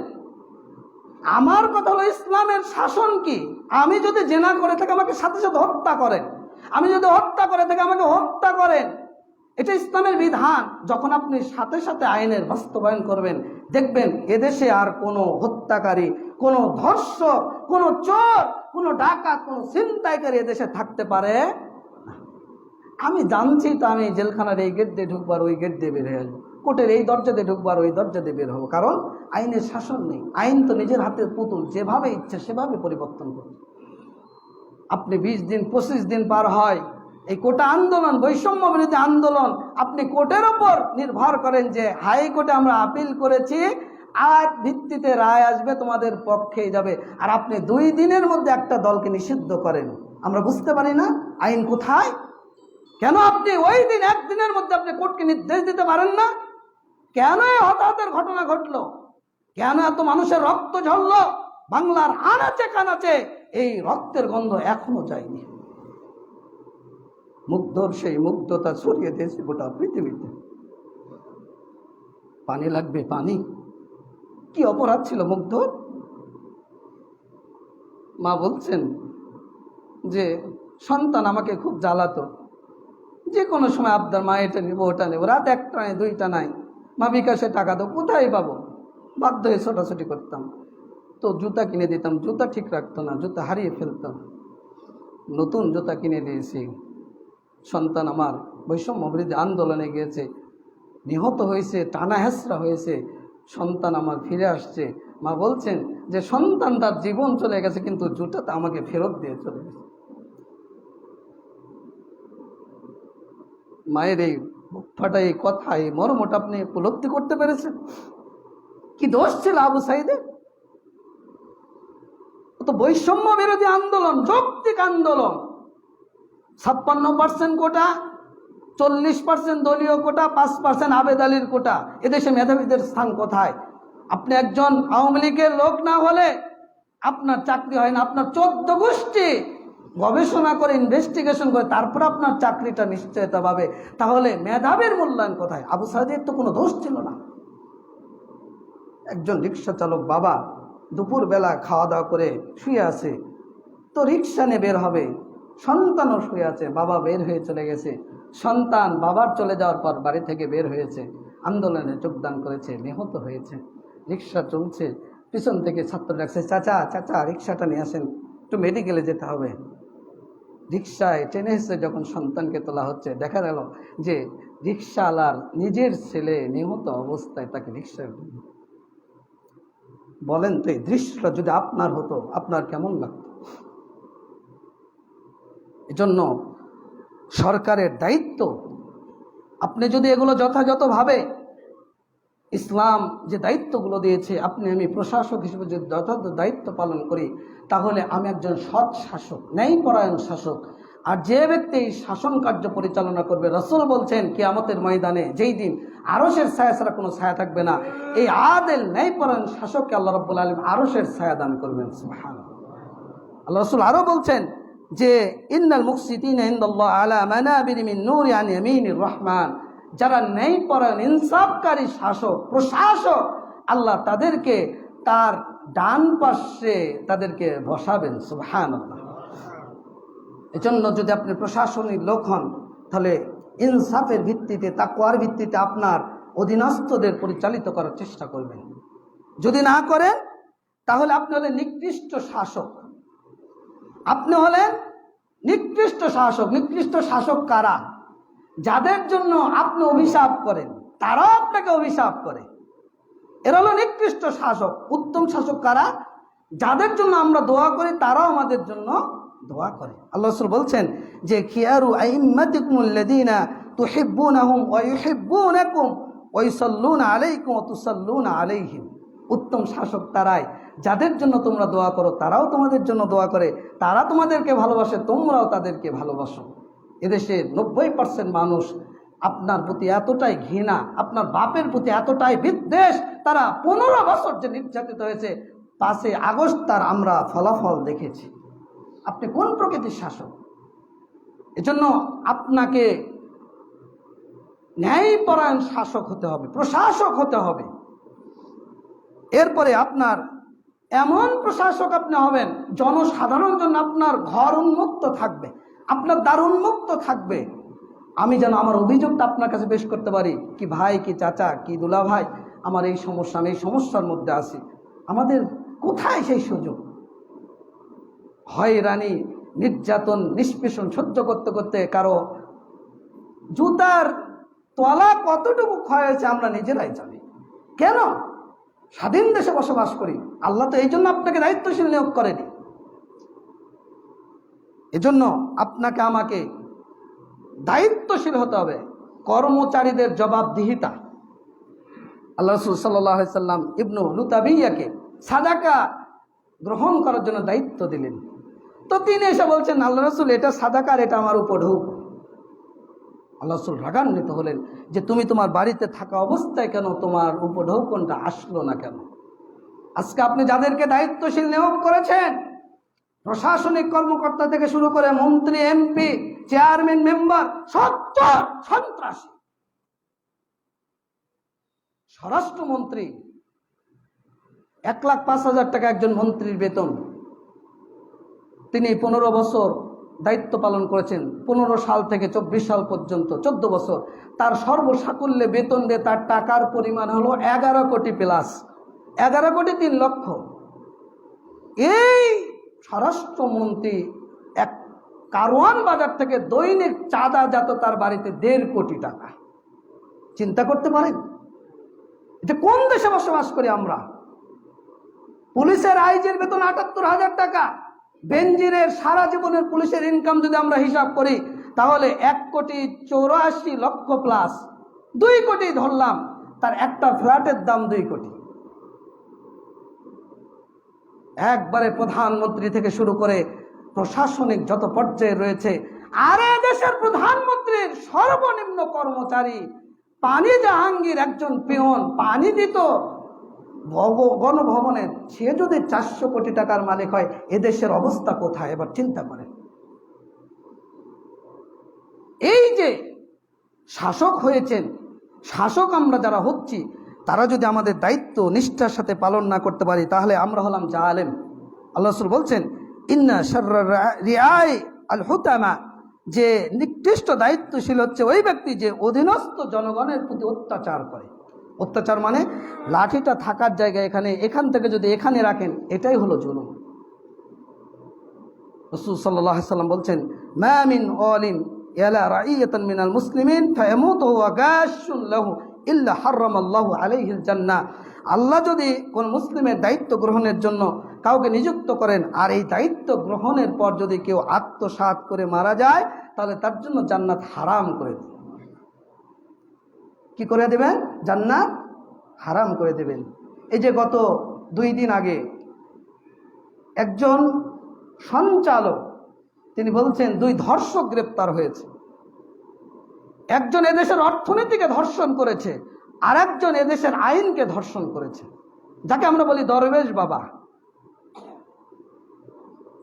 আমার কথা হলো ইসলামের শাসন কি? আমি যদি জেনা করে থাকি আমাকে সাথে সাথে হত্যা করেন, আমি যদি হত্যা করে থাকি আমাকে হত্যা করেন, এটা ইসলামের বিধান। যখন আপনি সাথে সাথে আইনের বাস্তবায়ন করবেন, দেখবেন এদেশে আর কোনো হত্যাকারী, কোনো ধর্ষক, কোনো চোর, কোনো ডাকাত, কোনো ছিনতাইকারী এদেশে থাকতে পারে না। আমি জানছি তো আমি জেলখানার এই গেট দিয়ে ঢুকবার ওই গেট দিয়ে বের হয়ে আসবো, কোর্টের এই দরজা দিয়ে ঢুকবার ওই দরজা দিয়ে বের হবো, কারণ আইনের শাসন নেই। আইন তো নিজের হাতের পুতুল, যেভাবে ইচ্ছে সেভাবে পরিবর্তন করে। আপনি 20 দিন 25 দিন পার হয়, এই কোটা আন্দোলন, বৈষম্য বিরোধী আন্দোলন, আপনি কোর্টের ওপর নির্ভর করেন যে হাইকোর্টে আমরা আপিল করেছি, আর ভিত্তিতে রায় আসবে, তোমাদের পক্ষেই যাবে, আর আপনি 2 দিনের মধ্যে একটা দলকে নিষিদ্ধ করেন। আমরা বুঝতে পারি না আইন কোথায়। কেন আপনি ওই দিন একদিনের মধ্যে আপনি কোর্টকে নির্দেশ দিতে পারেন না? কেন এই হতাহতের ঘটনা ঘটলো? কেন এত মানুষের রক্ত ঝরলো? বাংলার আনাচে কানাচে এই রক্তের গন্ধ এখনো যায়নি। মুগ্ধর সেই মুগ্ধতা ছড়িয়ে দিয়েছে গোটা পৃথিবীতে। পানি লাগবে, পানি। কি অপরাধ ছিল মুগ্ধর? মা বলছেন যে সন্তান আমাকে খুব জ্বালাতো, যে কোনো সময় আবদার, মা এটা নেবো ওটা নেবো, রাত 1টা নাই 2টা নাই, মা বিকাশে টাকা দাও, কোথায় পাবো? বাধ্য হয়ে ছোটাছুটি করতাম। তো জুতা কিনে দিতাম, জুতা ঠিক রাখতো না, জুতা হারিয়ে ফেলতাম, নতুন জুতা কিনে দিয়েছি। সন্তান আমার বৈষম্য বিরোধী আন্দোলনে গিয়েছে, নিহত হয়েছে, টানা হেঁচড়া হয়েছে, সন্তান আমার ফিরে আসছে। মা বলছেন যে সন্তান তার জীবন চলে গেছে, কিন্তু জুতাটা আমাকে ফেরত দিয়ে চলে গেছে। মায়ের এই ফাটা এই কথা, এই মর্মটা আপনি উপলব্ধি করতে পেরেছেন? কি দোষ ছিল আবু সাইদের? তো বৈষম্য বিরোধী আন্দোলন, যৌক্তিক আন্দোলন। 56% কোটা, 40% দলীয় কোটা, 5% আবেদ আলীর কোটা। এদেশে মেধাবীদের স্থান কোথায়? আপনি একজন আওয়ামী লীগের লোক না হলে আপনার চাকরি হয় না। আপনার 14 গোষ্ঠী গবেষণা করে, ইনভেস্টিগেশন করে, তারপর আপনার চাকরিটা নিশ্চয়তা পাবে। তাহলে মেধাবীর মূল্যায়ন কোথায়? আবু সাইদের তো কোনো দোষ ছিল না। একজন রিক্সা চালক বাবা দুপুরবেলা খাওয়া দাওয়া করে শুয়ে আছে, তো রিক্সা নিয়ে বের হবে, সন্তানও শুয়ে আছে, বাবা বের হয়ে চলে গেছে। সন্তান বাবার চলে যাওয়ার পর বাড়ি থেকে বের হয়েছে, আন্দোলনে যোগদান করেছে, নিহত হয়েছে। রিক্সা চলছে, পিছন থেকে ছাত্র ডাকছে, চাচা চাচা রিক্সাটা নিয়ে আসেন, একটু মেডিকেলে যেতে হবে। রিক্সায় টেনে এসে যখন সন্তানকে তোলা হচ্ছে, দেখা গেল যে রিক্সাওয়ালার নিজের ছেলে নিহত অবস্থায় তাকে রিক্সায়। বলেন তো এই দৃশ্যটা যদি আপনার হতো, আপনার কেমন লাগতো? এজন্য সরকারের দায়িত্ব, আপনি যদি এগুলো যথাযথভাবে, ইসলাম যে দায়িত্বগুলো দিয়েছে, আপনি আমি প্রশাসক হিসেবে যদি যথাযথ দায়িত্ব পালন করি, তাহলে আমি একজন সৎ শাসক, ন্যায়পরায়ণ শাসক। আর যে ব্যক্তি এই শাসন কার্য পরিচালনা করবে, রাসূল বলছেন কিয়ামতের ময়দানে যেই দিন আরশের ছায়া ছাড়া কোনো ছায়া থাকবে না, এই আদেল ন্যায়পরায়ণ শাসককে আল্লাহ রাব্বুল আলামিন আরশের ছায়া দান করবেন। সুবহানাল্লাহ। আল্লাহ রাসূল আরো বলছেন যে ইন্নাল মুকসিতিনা ইনদাল্লাহ আলা মানাবির মিন নূরি আন ইয়ামিনির রহমান, যারা ন্যায়পরায়ণ ইনসাফকারী শাসক প্রশাসক, আল্লাহ তাদেরকে তার ডান পাশে তাদেরকে বসাবেন। সুবহানাল্লাহ। এজন্য যদি আপনি প্রশাসনিক লোক হন, তাহলে ইনসাফের ভিত্তিতে, তাকওয়ার ভিত্তিতে আপনার অধীনস্থদের পরিচালিত করার চেষ্টা করবেন। যদি না করেন, তাহলে আপনি হলেন নিকৃষ্ট শাসক। আপনি হলেন নিকৃষ্ট শাসক। নিকৃষ্ট শাসক কারা? যাদের জন্য আপনি অভিশাপ করেন, তারাও আপনাকে অভিশাপ করে, এরা হলো নিকৃষ্ট শাসক। উত্তম শাসক কারা? যাদের জন্য আমরা দোয়া করি, তারাও আমাদের জন্য দোয়া করে। আল্লাহ রাসূল বলছেন যে খিয়ারু আইম্মাতিকুমুল্লাযীনা তুহিব্বুনাহুম ওয়া ইউহিব্বুনাকুম ওয়া ইউসাল্লুনা আলাইকুম ওয়া তুসাল্লুনা আলাইহিম। উত্তম শাসক তারাই যাদের জন্য তোমরা দোয়া করো, তারাও তোমাদের জন্য দোয়া করে, তারা তোমাদেরকে ভালোবাসে, তোমরাও তাদেরকে ভালোবাসো। এদেশের 90% মানুষ আপনার প্রতি এতটাই ঘৃণা, আপনার বাপের প্রতি এতটাই বিদ্বেষ, তারা 15 বছর যে নির্যাতিত হয়েছে, 5 আগস্ট তার আমরা ফলাফল দেখেছি। আপনি কোন প্রকৃতির শাসক? এজন্য আপনাকে ন্যায়পরায়ণ শাসক হতে হবে, প্রশাসক হতে হবে। এরপরে আপনার এমন প্রশাসক আপনি হবেন, জনসাধারণের জন্য আপনার ঘর উন্মুক্ত থাকবে, আপনার দ্বার উন্মুক্ত থাকবে। আমি যেন আমার অভিযোগটা আপনার কাছে পেশ করতে পারি, কি ভাই, কি চাচা, কি দুলা ভাই, আমার এই সমস্যা, আমি এই সমস্যার মধ্যে আছি। আমাদের কোথায় সেই সুযোগ? হয়রানি, নির্যাতন, নিষ্পেষণ সহ্য করতে করতে কারো জুতার তলা কতটুকু ক্ষয় হয়েছে আমরা নিজেরাই জানি। কেন? স্বাধীন দেশে বসবাস করি। আল্লাহ তো এই জন্য আপনাকে দায়িত্বশীল নিয়োগ করেনি। এজন্য আপনাকে আমাকে দায়িত্বশীল হতে হবে। কর্মচারীদের জবাবদিহিতা। আল্লাহ রাসূল সাল্লাল্লাহু আলাইহি সাল্লাম ইবনু লুতাবিয়াকে সাদাকা গ্রহণ করার জন্য দায়িত্ব দিলেন। তো তিনি এসে বলছেন, আল্লাহ রাসূল, এটা সাদাকার, এটা আমার উপর ঢুক। আল্লাহ রাসূল রাগান্বিত হলেন যে তুমি তোমার বাড়িতে থাকা অবস্থায় কেন তোমার উপঢৌকনটা আসলো না কেন? আজকে আপনি যাদেরকে দায়িত্বশীল নিয়োগ করেছেন, প্রশাসনিক কর্মকর্তা থেকে শুরু করে মন্ত্রী, এমপি, চেয়ারম্যান, মেম্বার, সচ্চর সন্ত্রাসী। স্বরাষ্ট্রমন্ত্রী 1,05,000 টাকা একজন মন্ত্রীর বেতন। তিনি 15 বছর দায়িত্ব পালন করেছেন, 15 সাল থেকে 24 সাল পর্যন্ত 14 বছর। তার সর্বসাকুল্যে বেতন দিয়ে তার টাকার পরিমাণ হলো 11 কোটি প্লাস, 11 কোটি 3 লক্ষ। এই স্বরাষ্ট্রমন্ত্রী এক কারওয়ান বাজার থেকে দৈনিক চাঁদা যেত তার বাড়িতে 1.5 কোটি টাকা। চিন্তা করতে পারেন এটা কোন দেশে বসবাস করি আমরা? পুলিশের আইজির বেতন 78,000 টাকা। বেনজিরের সারা জীবনের পুলিশের ইনকাম যদি আমরা হিসাব করি তাহলে 1,84,00,000 প্লাস, 2 কোটি ধরলাম। তার একটা ফ্ল্যাটের দাম 2 কোটি। একবারে প্রধানমন্ত্রী থেকে শুরু করে প্রশাসনিক যত পর্যায়ে রয়েছে। আর এ দেশের প্রধানমন্ত্রীর সর্বনিম্ন কর্মচারী পানি জাহাঙ্গীর, একজন পিয়ন, পানি দিত গণভবনে। সে যদি 400 কোটি টাকার মালিক হয়, এদেশের অবস্থা কোথায়? এবার চিন্তা করেন। এই যে শাসক হয়েছেন, শাসক আমরা যারা হচ্ছি, তারা যদি আমাদের দায়িত্ব নিষ্ঠার সাথে পালন না করতে পারি, তাহলে আমরা হলাম জালেম। আল্লাহ রাসূল বলছেন, ইন্না শাররার রিআই আল হুতামা, যে নিকৃষ্ট দায়িত্বশীল হচ্ছে ওই ব্যক্তি যে অধীনস্থ জনগণের প্রতি অত্যাচার করে। অত্যাচার মানে লাঠিটা থাকার জায়গায় এখান থেকে যদি এখানে রাখেন, এটাই হলো জুলুম। রাসূল সাল্লাল্লাহু আলাইহি সাল্লাম বলছেন, মা মিন ওয়ালিন ইয়ালা রাইয়াতান মিনাল মুসলিমিন ফায়ামুতু ওয়া গাশুন লাহু ইল্লা হারামাল্লাহু আলাইহিল জান্নাহ। আল্লাহ যদি কোন মুসলিমের দায়িত্ব গ্রহণের জন্য কাউকে নিযুক্ত করেন, আর এই দায়িত্ব গ্রহণের পর যদি কেউ আত্মসাৎ করে মারা যায়, তাহলে তার জন্য জান্নাত হারাম করে দেবেন। কি করে দেবেন? জান্নাত হারাম করে দেবেন। এই যে গত 2 দিন আগে একজন সঞ্চালক, তিনি বলছেন 2 ধর্ষক গ্রেপ্তার হয়েছে। একজন এদেশের অর্থনীতিকে ধর্ষণ করেছে, আর একজন এদেশের আইনকে ধর্ষণ করেছে, যাকে আমরা বলি দরবেশ বাবা।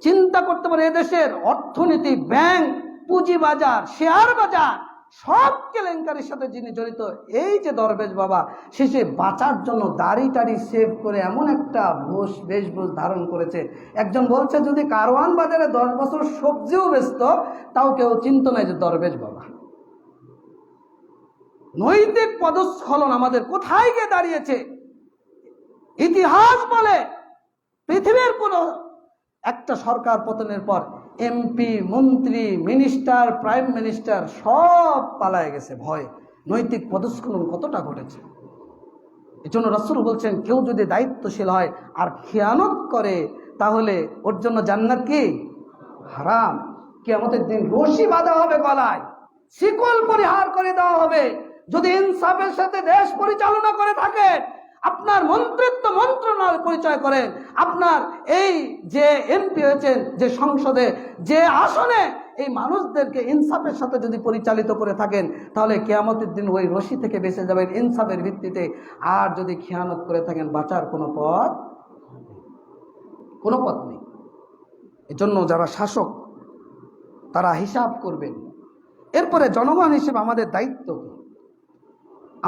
চিন্তা করতে পারে, এদেশের অর্থনীতি, ব্যাংক, পুঁজিবাজার, শেয়ার বাজার, সব কেলেঙ্কারির সাথে যিনি জড়িত, এই যে দরবেশ বাবা, শেষে বাঁচার জন্য দাড়ি টাড়ি সেভ করে এমন একটা বেশভূষ ধারণ করেছে। একজন বলছে যদি কারওয়ান বাজারে 10 বছর সবজিও বেচত, তাও কেউ চিন্তা নাই যে দরবেশ বাবা। নৈতিক পদস্খলন আমাদের কোথায় গিয়ে দাঁড়িয়েছে? ইতিহাস বলে পৃথিবীর কোন একটা সরকার পতনের পর এমপি, মন্ত্রী, মিনিস্টার, প্রাইম মিনিস্টার সব পালায় গেছে ভয়। নৈতিক পদস্খলন কতটা ঘটেছে। এজন্য রাসূল বলছেন, কেউ যদি দায়িত্বশীল হয় আর খেয়ানত করে, তাহলে ওর জন্য জান্নাত কি? হারাম। কিয়ামতের দিন রশি বাঁধা হবে গলায়, শিকল পরিহার করে দেওয়া হবে। যদি ইনসাফের সাথে দেশ পরিচালনা করে থাকে, আপনার মন্ত্রিত্ব মন্ত্রণালয় পরিচয় করেন, আপনার এই যে এমপি হয়েছেন, যে সংসদে, যে আসনে, এই মানুষদেরকে ইনসাফের সাথে যদি পরিচালিত করে থাকেন, তাহলে কিয়ামতের দিন ওই রশি থেকে বেঁচে যাবেন ইনসাফের ভিত্তিতে। আর যদি খেয়ানত করে থাকেন, বাঁচার কোনো পথ নেই। এজন্য যারা শাসক, তারা হিসাব করবেন। এরপরে জনগণ হিসেবে আমাদের দায়িত্ব কি?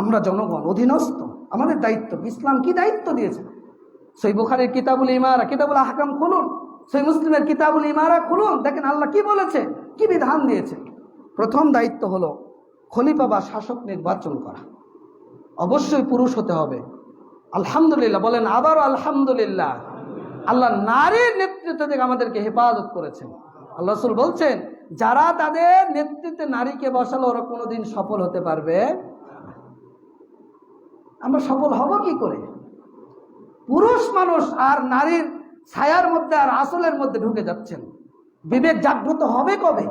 আমরা জনগণ অধীনস্থ, আমাদের দায়িত্ব ইসলাম কি দায়িত্ব দিয়েছে? সহিহ বুখারীর কিতাবুল ইমারা, কিতাবুল আহকাম খুলুন, সহিহ মুসলিমের কিতাবুল ইমারা খুলুন, দেখেন আল্লাহ কি বলেছে, কি বিধান দিয়েছে। প্রথম দায়িত্ব হলো খলিফা বা শাসক নির্বাচন করা। অবশ্যই পুরুষ হতে হবে। আলহামদুলিল্লাহ বলেন, আবারও আলহামদুলিল্লাহ। আল্লাহ নারীর নেতৃত্ব থেকে আমাদেরকে হেফাজত করেছেন। আল্লাহ রাসূল বলছেন, যারা তাদের নেতৃত্বে নারীকে বসালো ওরা কোনোদিন সফল হতে পারবে। আমরা সফল হব কি করে? পুরুষ মানুষ আর নারীর ছায়ার মধ্যে আর আসলের মধ্যে ঢুকে যাচ্ছেন। বিবেক জাগ্রত হবে কবে?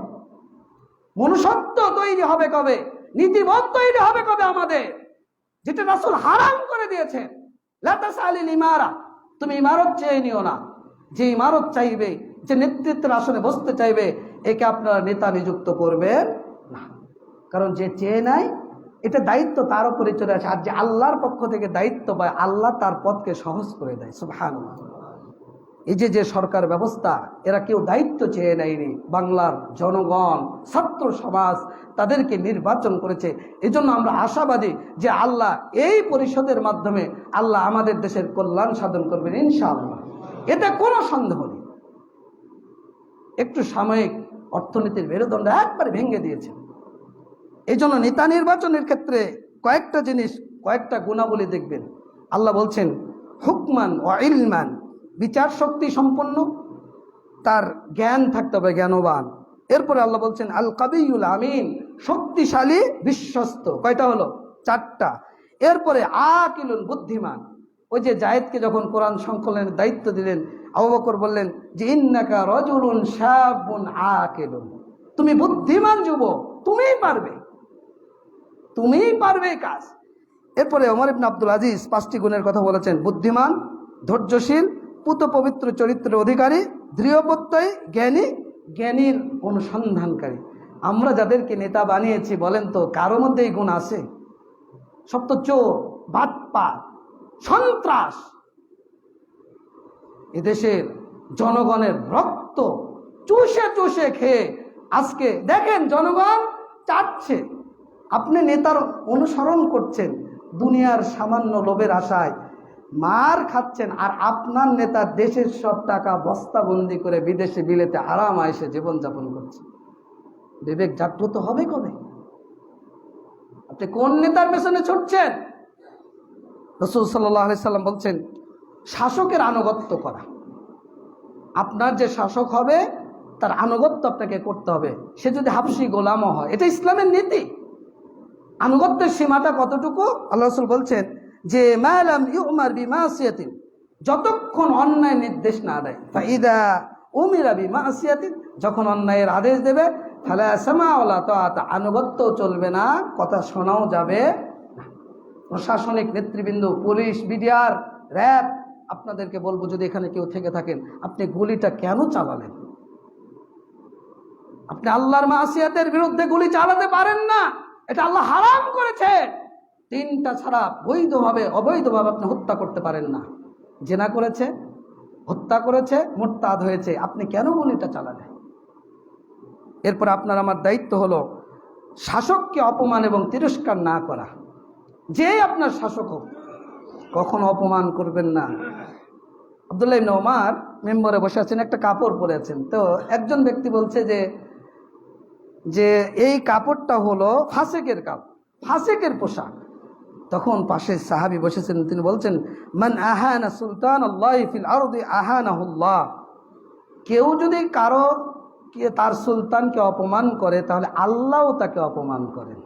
মনুষ্যত্ব তৈরি হবে কবে? নীতিবোধ তৈরি হবে কবে আমাদের? যেটা রাসূল হারাম করে দিয়েছেন, লা তাসআলিল ইমারা, তুমি ইমারত চেয়ে নিও না। যে ইমারত চাইবে, যে নেতৃত্বের আসনে বসতে চাইবে, একে আপনারা নেতা নিযুক্ত করবেন না। কারণ যে চেয়ে নেয়, এটা দায়িত্ব তার উপরে চলে আসে। আর যে আল্লাহর পক্ষ থেকে দায়িত্ব পায়, আল্লাহ তার পথকে সহজ করে দেয়। সুবহানাল্লাহ। এই যে সরকার ব্যবস্থা, এরা কেউ দায়িত্ব চেয়ে নেয়নি। বাংলার জনগণ, ছাত্র সমাজ তাদেরকে নির্বাচন করেছে। এজন্য আমরা আশাবাদী যে আল্লাহ এই পরিষদের মাধ্যমে আল্লাহ আমাদের দেশের কল্যাণ সাধন করবেন ইনশাআল্লাহ। এতে কোনো সন্দেহ নেই। একটু সাময়িক অর্থনীতির মেরুদণ্ড একবারে ভেঙে দিয়েছে। এই জন্য নেতা নির্বাচনের ক্ষেত্রে কয়েকটা জিনিস, কয়েকটা গুণাবলী দেখবেন। আল্লাহ বলছেন হুকমান ওয়া ইলমান, বিচার শক্তি সম্পন্ন, তার জ্ঞান থাকতে হবে, জ্ঞানবান। এরপরে আল্লাহ বলছেন আল কাবিয়ুল আমিন, শক্তিশালী বিশ্বস্ত। কয়টা হলো? 4টা। এরপরে আকিলুন, বুদ্ধিমান। ওই যে জায়েদকে যখন কোরআন সংকলনের দায়িত্ব দিলেন, আবু বকর বললেন যে ইন্নাকা রাজুলুন শাবুন আকিলুন, তুমি বুদ্ধিমান যুবক, তুমিই পারবে, তুমিই পারবে এই কাজ। এরপরে ওমর ইবনে আব্দুল আজিজ 5টি গুণের কথা বলেছেন: বুদ্ধিমান, ধৈর্যশীল, পুত পবিত্র চরিত্রের অধিকারী, দৃঢ়প্রত্যয়ী, জ্ঞানী, জ্ঞানীর অনুসন্ধানকারী। আমরা যাদেরকে নেতা বানিয়েছি বলেন তো কারো মধ্যে এই গুণ আছে? সব তো চোর, বাটপার, সন্ত্রাস। এদেশের জনগণের রক্ত চুষে চুষে খেয়ে আজকে দেখেন জনগণ চাটছে, আপনি নেতার অনুসরণ করছেন, দুনিয়ার সামান্য লোভের আশায় মার খাচ্ছেন, আর আপনার নেতা দেশের সব টাকা বস্তাবন্দি করে বিদেশে বিলেতে আরাম আয়েশে জীবনযাপন করছে। বিবেক জাগ্রত হবে কবে? আপনি কোন নেতার পেছনে ছুটছেন? রাসূল সাল্লাল্লাহু আলাইহি সাল্লাম বলছেন শাসকের আনুগত্য করা। আপনার যে শাসক হবে তার আনুগত্য আপনাকে করতে হবে, সে যদি হাবশী গোলামও হয়। এটা ইসলামের নীতি। আনুগত্যের সীমাটা কতটুকু? আল্লাহ রাসূল বলছেন যে মা লাম ইউমার বিমাসিয়াতিন, যতক্ষণ অন্যায় নির্দেশ না দেয়। ফাইদা উমিরা বিমাসিয়াতিন, যখন অন্যায়ের আদেশ দেবে ফালা সামা ওয়ালা তাআত, আনুগত্য চলবে না, কথা শোনাও যাবে না। প্রশাসনিক নেতৃবৃন্দ, পুলিশ, বিডিআর, র‍্যাব, আপনাদেরকে বলবো যদি এখানে কেউ থেকে থাকেন, আপনি গুলিটা কেন চালালেন? আপনি আল্লাহর মাসিয়াতের বিরুদ্ধে গুলি চালাতে পারেন না, এটা আল্লাহ হারাম করেছে। 3টা ছাড়া বৈধভাবে অবৈধভাবে আপনি হত্যা করতে পারেন না। জেনা করেছে, হত্যা করেছে, মুরতাদ হয়েছে, আপনি কেন গুলিটা চালালেন? এরপর আপনার আমার দায়িত্ব হলো শাসককে অপমান এবং তিরস্কার না করা। যে আপনার শাসক হোক, কখনো অপমান করবেন না। আব্দুল্লাহ ইবনে ওমর মেম্বরে বসে আছেন, একটা কাপড় পরে আছেন। তো একজন ব্যক্তি বলছে যে এই কাপড়টা হলো ফাসেকের কাপড়, ফাসেকের পোশাক। তখন পাশে সাহাবী বসেছেন, তিনি বলছেন মান আহানা সুলতানাল্লাহি ফিল আরদি আহানাহুল্লাহ, কেউ যদি কারো তার সুলতানকে অপমান করে তাহলে আল্লাহও তাকে অপমান করেন।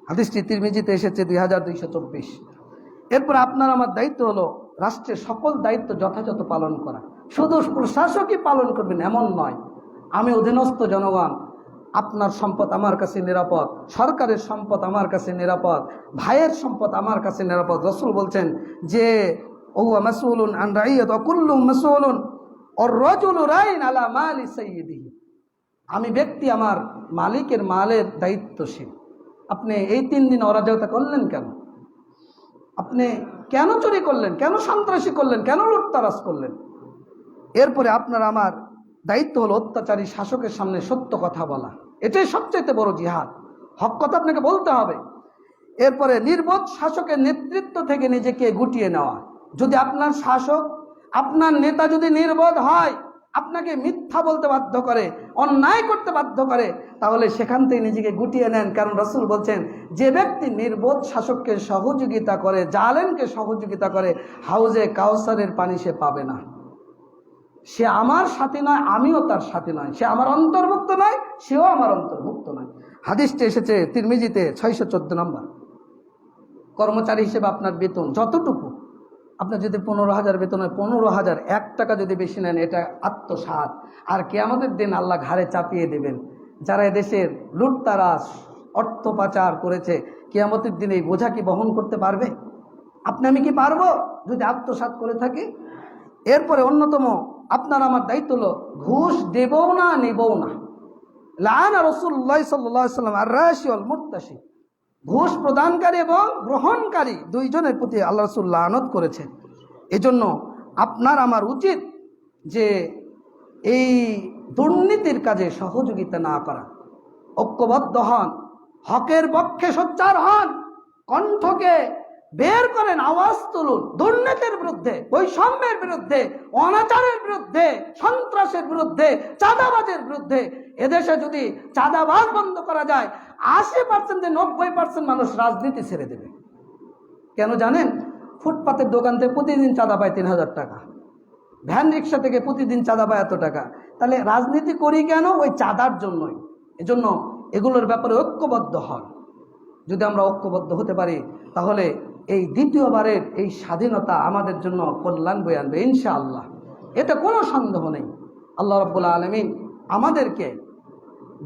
হাদিসটি তিরমিজিতে এসেছে 2224। এরপর আপনার আমার দায়িত্ব হলো রাষ্ট্রের সকল দায়িত্ব যথাযথ পালন করা। শুধু প্রশাসকই পালন করবেন এমন নয়। আমি অধীনস্থ জনগণ, আপনার সম্পদ আমার কাছে নিরাপদ, সরকারের সম্পদ আমার কাছে নিরাপদ, ভাইয়ের সম্পদ আমার কাছে নিরাপদ। রাসূল বলছেন যে ওয়া মাসউলুন আন রাইয়াত ওয়া কুল্লুহুম মাসউলুন ওয়ার রাজুলু রাইন আলা মালি সাইয়্যিদিহি, আমি ব্যক্তি আমার মালিকের মালের দায়িত্বশীল। আপনি এই 3 দিন অরাজকতা করলেন কেন? আপনি কেন চুরি করলেন? কেন সন্ত্রাসী করলেন? কেন লুটতরাজ করলেন? এরপরে আপনার আমার দায়িত্ব হলো অত্যাচারী শাসকের সামনে সত্য কথা বলা। এটাই সবচেয়ে বড় জিহাদ। হক কথা আপনাকে বলতে হবে। এরপরে নির্বোধ শাসকের নেতৃত্ব থেকে নিজেকে গুটিয়ে নেওয়া। যদি আপনার শাসক, আপনার নেতা যদি নির্বোধ হয়, আপনাকে মিথ্যা বলতে বাধ্য করে, অন্যায় করতে বাধ্য করে, তাহলে সেখান থেকে নিজেকে গুটিয়ে নেন। কারণ রাসূল বলছেন, যে ব্যক্তি নির্বোধ শাসককে সহযোগিতা করে, জালেমকে সহযোগিতা করে, হাউজে কাউসারের পানি সে পাবে না। সে আমার সাথী নয়, আমিও তার সাথী নয়। সে আমার অন্তর্ভুক্ত নয়, সেও আমার অন্তর্ভুক্ত নয়। হাদিসটি এসেছে তিরমিজিতে 614 নম্বর। কর্মচারী হিসেবে আপনার বেতন যতটুকু, আপনার যদি 15,000 বেতন হয়, 15,000 1 টাকা যদি বেশি নেন, এটা আত্মসাৎ। আর কিয়ামতের দিন আল্লাহ ঘাড়ে চাপিয়ে দেবেন। যারা এদেশের লুটতারাজ, অর্থ পাচার করেছে, কিয়ামতের দিন এই বোঝা কি বহন করতে পারবে? আপনি আমি কি পারবো যদি আত্মসাৎ করে থাকি? এরপরে অন্যতম আপনার আমার দায়িত্ব হলো ঘুষ দেবও না, নেবও না। লাআনা রাসূলুল্লাহ সাল্লাল্লাহু আলাইহি ওয়াসাল্লাম আর-রাশি ওয়াল মুরতাশি। ঘুষ প্রদানকারী এবং গ্রহণকারী দুইজনের প্রতি আল্লাহ রাসূল লানত করেছেন। এজন্য আপনার আমার উচিত যে এই দুর্নীতির কাজে সহযোগিতা না করা। ঐক্যবদ্ধ হন, হকের পক্ষে সোচ্চার হন, কণ্ঠকে বের করেন, আওয়াজ তুলুন দুর্নীতির বিরুদ্ধে, বৈষম্যের বিরুদ্ধে, অনাচারের বিরুদ্ধে, সন্ত্রাসের বিরুদ্ধে, চাঁদাবাজের বিরুদ্ধে। এদেশে যদি চাঁদাবাজ বন্ধ করা যায়, 80% থেকে 90% মানুষ রাজনীতি ছেড়ে দেবে। কেন জানেন? ফুটপাতের দোকান থেকে প্রতিদিন চাঁদা পায় 3,000 টাকা, ভ্যান রিক্সা থেকে প্রতিদিন চাঁদা পায় এত টাকা। তাহলে রাজনীতি করি কেন? ওই চাঁদার জন্যই। এজন্য এগুলোর ব্যাপারে ঐক্যবদ্ধ হন। যদি আমরা ঐক্যবদ্ধ হতে পারি, তাহলে এই দ্বিতীয়বারের এই স্বাধীনতা আমাদের জন্য কল্যাণ বয়ে আনবে ইনশাআল্লাহ। এটা কোনো সন্দেহ নেই। আল্লাহ রাব্বুল আলামিন আমাদেরকে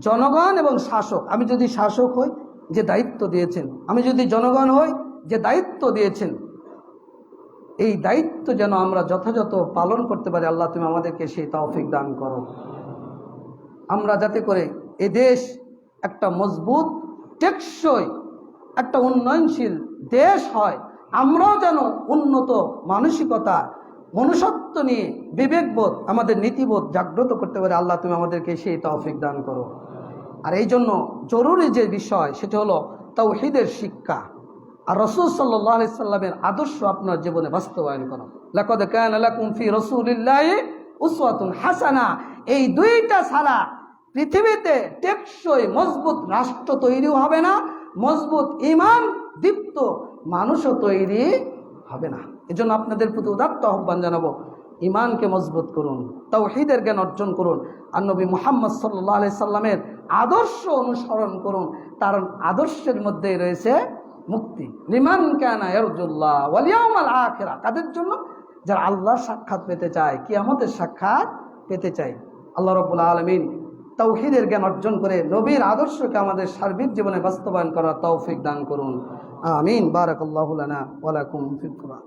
জনগণ এবং শাসক, আমি যদি শাসক হই যে দায়িত্ব দিয়েছেন, আমি যদি জনগণ হই যে দায়িত্ব দিয়েছেন, এই দায়িত্ব যেন আমরা যথাযথ পালন করতে পারি। আল্লাহ তুমি আমাদেরকে সেই তৌফিক দান করো। আমরা যাতে করে এ দেশ একটা মজবুত, টেকসই, একটা উন্নয়নশীল দেশ হয়। আমরাও যেন উন্নত মানসিকতা, মনুষ্যত্ব নিয়ে বিবেকবোধ, আমাদের নীতিবোধ জাগ্রত করতে পারি। আল্লাহ তুমি আমাদেরকে সেই তৌফিক দান করো। আর এই জন্য জরুরি যে বিষয়, সেটা হলো তাওহীদের শিক্ষা আর রাসূল সাল্লাল্লাহু আলাইহি সাল্লামের আদর্শ আপনার জীবনে বাস্তবায়ন করা। লাকাদ কানা লাকুম ফি রাসূলিল্লাহি উসওয়াতুন হাসানা। এই দুইটা ছাড়া পৃথিবীতে টেকসই মজবুত রাষ্ট্র তৈরি হবে না, মজবুত ঈমান দীপ্ত মানুষও তৈরি হবে না। এজন্য আপনাদের প্রতি উদাত্ত আহ্বান জানাবো, ঈমানকে মজবুত করুন, তাওহীদের জ্ঞান অর্জন করুন, আর নবী মুহাম্মদ সাল্লাল্লাহু আলাইহি সাল্লামের আদর্শ অনুসরণ করুন। তার আদর্শের মধ্যেই রয়েছে মুক্তি। লিমান কানা ইয়ারজুল্লাহ ওয়াল ইয়াউমাল আখিরা। কাদের জন্য? যারা আল্লাহর সাক্ষাৎ পেতে চায়, কিয়ামতের সাক্ষাৎ পেতে চায়। আল্লাহ রাব্বুল আলামিন তাওহীদের জ্ঞান অর্জন করে নবীর আদর্শকে আমাদের সার্বিক জীবনে বাস্তবায়ন করার তৌফিক দান করুন। আমিন। বারাকাল্লাহু লানা ওয়া লাকুম ফিল কুরআন।